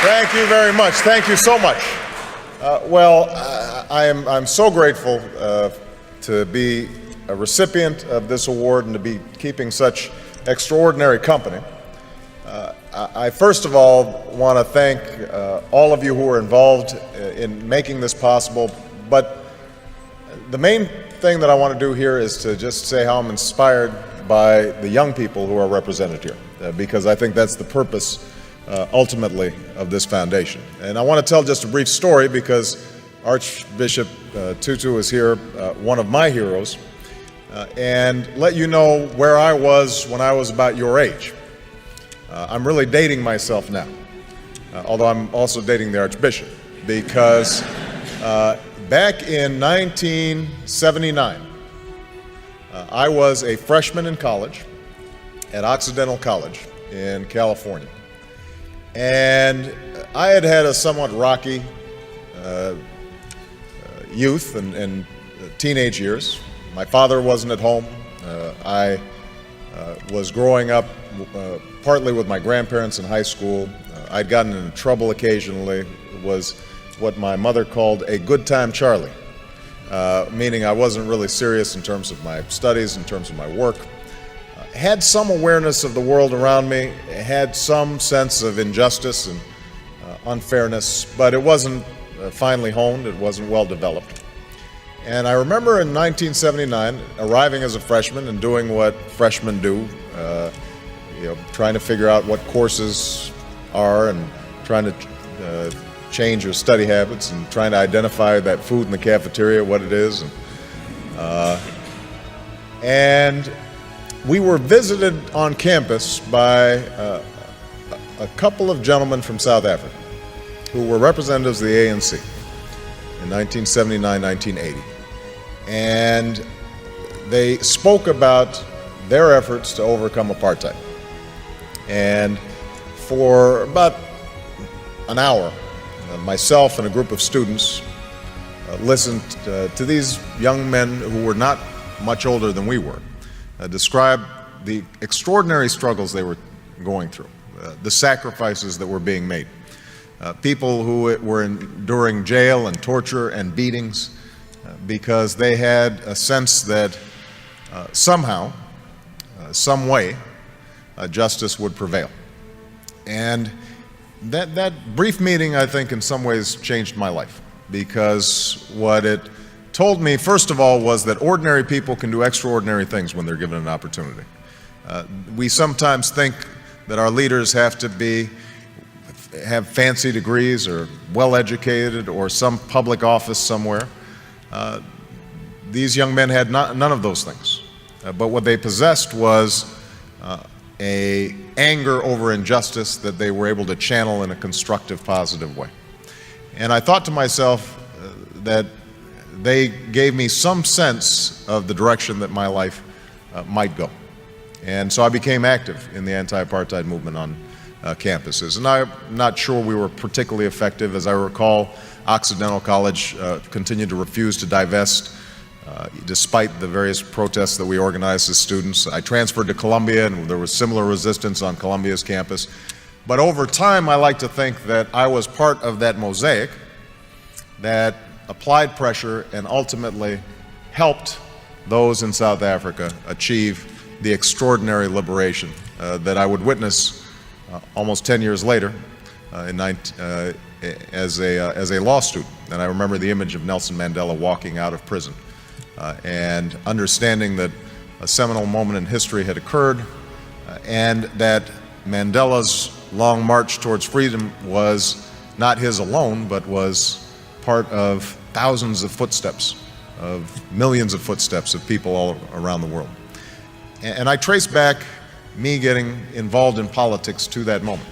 Thank you very much. Thank you so much. I'm so grateful to be a recipient of this award and to be keeping such extraordinary company. I first of all want to thank all of you who are involved in making this possible, but the main thing that I want to do here is to just say how I'm inspired by the young people who are represented here, because I think that's the purpose ultimately of this foundation. And I want to tell just a brief story because Archbishop Tutu is here, one of my heroes, and let you know where I was when I was about your age. I'm really dating myself now, although I'm also dating the Archbishop, because back in 1979, I was a freshman in college at Occidental College in California. And I had had a somewhat rocky youth and teenage years. My father wasn't at home. I was growing up partly with my grandparents in high school. I'd gotten into trouble occasionally. It was what my mother called a good time Charlie, meaning I wasn't really serious in terms of my studies, in terms of my work. Had some awareness of the world around me, had some sense of injustice and unfairness, but it wasn't finely honed, it wasn't well developed. And I remember in 1979 arriving as a freshman and doing what freshmen do, trying to figure out what courses are and trying to change your study habits and trying to identify that food in the cafeteria, what it is. And we were visited on campus by a couple of gentlemen from South Africa who were representatives of the ANC in 1979, 1980. And they spoke about their efforts to overcome apartheid. And for about an hour, myself and a group of students listened to these young men who were not much older than we were, describe the extraordinary struggles they were going through, the sacrifices that were being made, people who were enduring jail and torture and beatings because they had a sense that somehow, some way, justice would prevail. And that brief meeting, I think, in some ways changed my life, because what it told me, first of all, was that ordinary people can do extraordinary things when they're given an opportunity. We sometimes think that our leaders have to have fancy degrees or well-educated or some public office somewhere. These young men had none of those things. But what they possessed was a anger over injustice that they were able to channel in a constructive, positive way. And I thought to myself that they gave me some sense of the direction that my life might go. And so I became active in the anti-apartheid movement on campuses. And I'm not sure we were particularly effective. As I recall, Occidental College continued to refuse to divest despite the various protests that we organized as students. I transferred to Columbia, and there was similar resistance on Columbia's campus. But over time, I like to think that I was part of that mosaic that applied pressure and ultimately helped those in South Africa achieve the extraordinary liberation that I would witness almost 10 years later as a law student. And I remember the image of Nelson Mandela walking out of prison and understanding that a seminal moment in history had occurred and that Mandela's long march towards freedom was not his alone, but was part of thousands of footsteps, of millions of footsteps of people all around the world. And I trace back me getting involved in politics to that moment,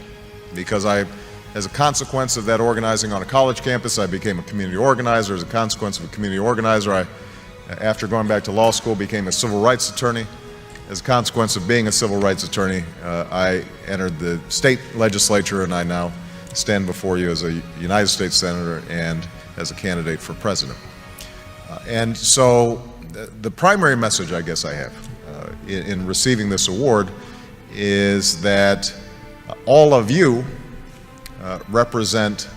because as a consequence of that organizing on a college campus, I became a community organizer. As a consequence of a community organizer, after going back to law school, became a civil rights attorney. As a consequence of being a civil rights attorney, I entered the state legislature, and I now stand before you as a United States Senator and as a candidate for president. And so the primary message I guess I have in receiving this award is that all of you represent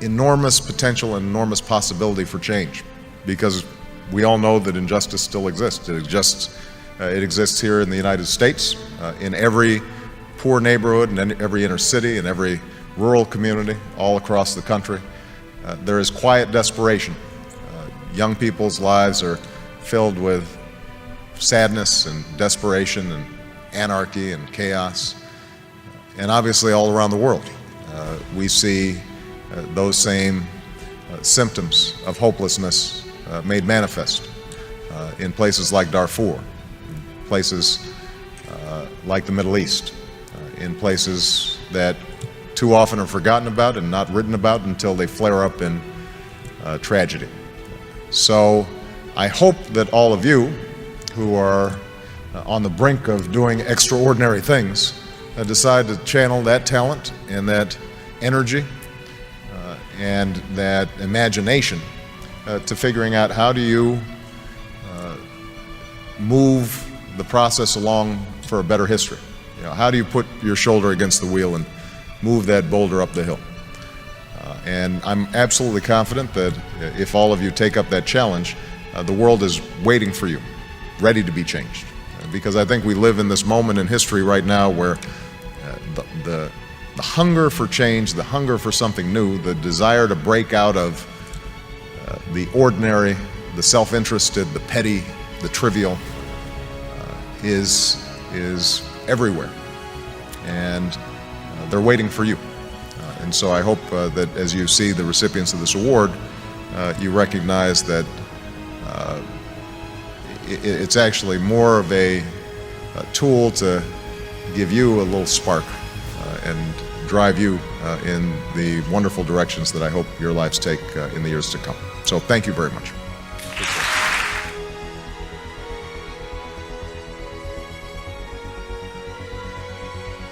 enormous potential and enormous possibility for change, because we all know that injustice still exists. It exists here in the United States, in every poor neighborhood, and in every inner city, and every rural community, all across the country. There is quiet desperation. Young people's lives are filled with sadness and desperation and anarchy and chaos. And obviously all around the world, we see those same symptoms of hopelessness made manifest in places like Darfur, in places like the Middle East, in places that too often are forgotten about and not written about until they flare up in tragedy. So I hope that all of you who are on the brink of doing extraordinary things decide to channel that talent and that energy and that imagination to figuring out how do you move the process along for a better history. You know, how do you put your shoulder against the wheel and move that boulder up the hill? And I'm absolutely confident that if all of you take up that challenge, the world is waiting for you, ready to be changed. Because I think we live in this moment in history right now where the hunger for change, the hunger for something new, the desire to break out of the ordinary, the self-interested, the petty, the trivial, is everywhere. And they're waiting for you. And so I hope that as you see the recipients of this award, you recognize that it's actually more of a tool to give you a little spark and drive you in the wonderful directions that I hope your lives take in the years to come. So thank you very much.